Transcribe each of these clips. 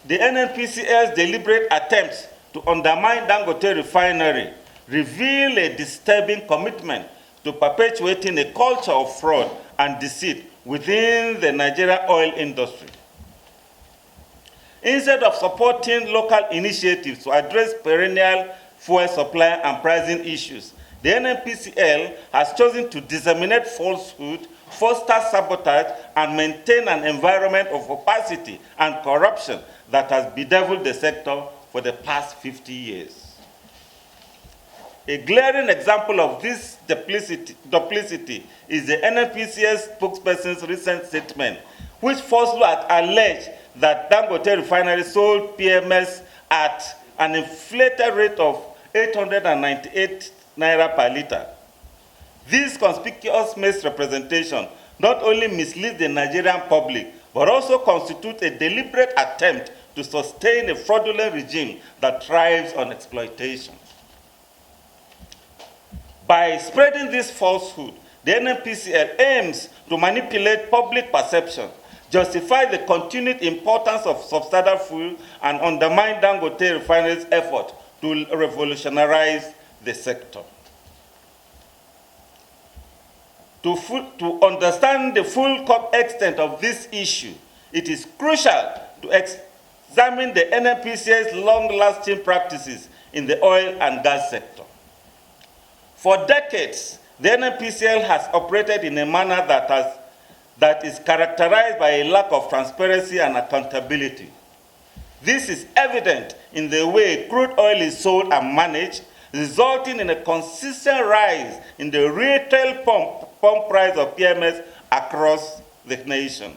The NNPCL's deliberate attempts to undermine Dangote refinery reveal a disturbing commitment to perpetuating a culture of fraud and deceit within the Nigerian oil industry. Instead of supporting local initiatives to address perennial fuel supply and pricing issues, the NNPCL has chosen to disseminate falsehood, foster sabotage, and maintain an environment of opacity and corruption that has bedeviled the sector for the past 50 years. A glaring example of this duplicity is the NNPCL spokesperson's recent statement, which falsely alleged that Dangote refinery sold PMS at an inflated rate of 898 naira per liter. This conspicuous misrepresentation not only misleads the Nigerian public, but also constitutes a deliberate attempt to sustain a fraudulent regime that thrives on exploitation. By spreading this falsehood, the NNPCL aims to manipulate public perception, justify the continued importance of substandard fuel, and undermine Dangote refinery's effort to revolutionize the sector. To understand the full extent of this issue, it is crucial to examine the NNPCL's long-lasting practices in the oil and gas sector. For decades, the NNPCL has operated in a manner that is characterized by a lack of transparency and accountability. This is evident in the way crude oil is sold and managed, resulting in a consistent rise in the retail pump price of PMS across the nation.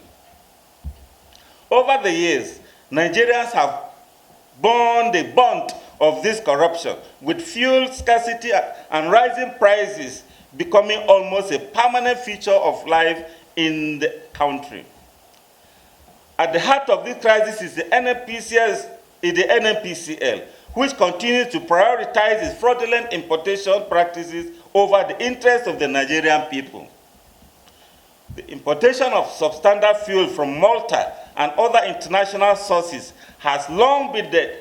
Over the years, Nigerians have borne the brunt of this corruption, with fuel scarcity and rising prices becoming almost a permanent feature of life in the country. At the heart of this crisis is the NNPCL, which continues to prioritize its fraudulent importation practices over the interests of the Nigerian people. The importation of substandard fuel from Malta and other international sources has long been the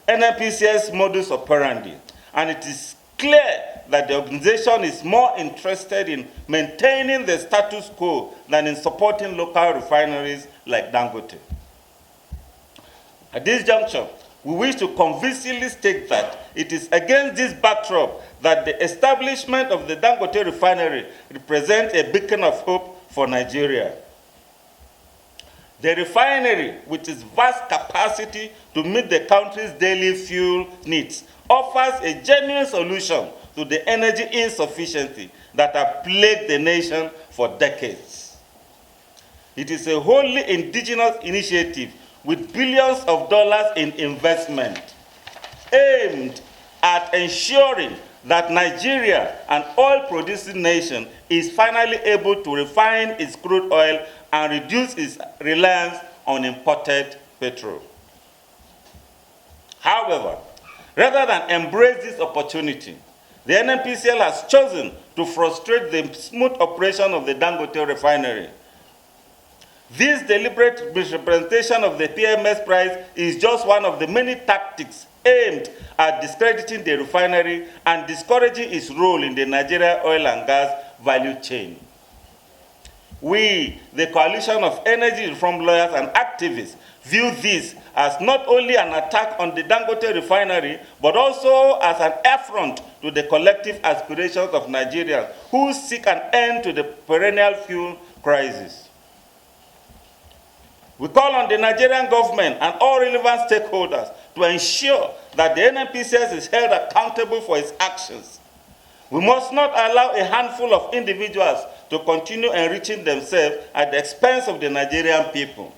NNPCL's modus operandi, and it is clear that the organization is more interested in maintaining the status quo than in supporting local refineries like Dangote. At this juncture, we wish to convincingly state that it is against this backdrop that the establishment of the Dangote refinery represents a beacon of hope for Nigeria. The refinery, with its vast capacity to meet the country's daily fuel needs, offers a genuine solution to the energy insufficiency that has plagued the nation for decades. It is a wholly indigenous initiative with billions of dollars in investment aimed at ensuring that Nigeria, an oil-producing nation, is finally able to refine its crude oil and reduce its reliance on imported petrol. However, rather than embrace this opportunity, the NNPCL has chosen to frustrate the smooth operation of the Dangote refinery. This deliberate misrepresentation of the PMS price is just one of the many tactics aimed at discrediting the refinery and discouraging its role in the Nigeria oil and gas value chain. We, the coalition of energy reform lawyers and activists, view this as not only an attack on the Dangote refinery, but also as an affront to the collective aspirations of Nigerians who seek an end to the perennial fuel crisis. We call on the Nigerian government and all relevant stakeholders to ensure that the NNPCL is held accountable for its actions. We must not allow a handful of individuals to continue enriching themselves at the expense of the Nigerian people.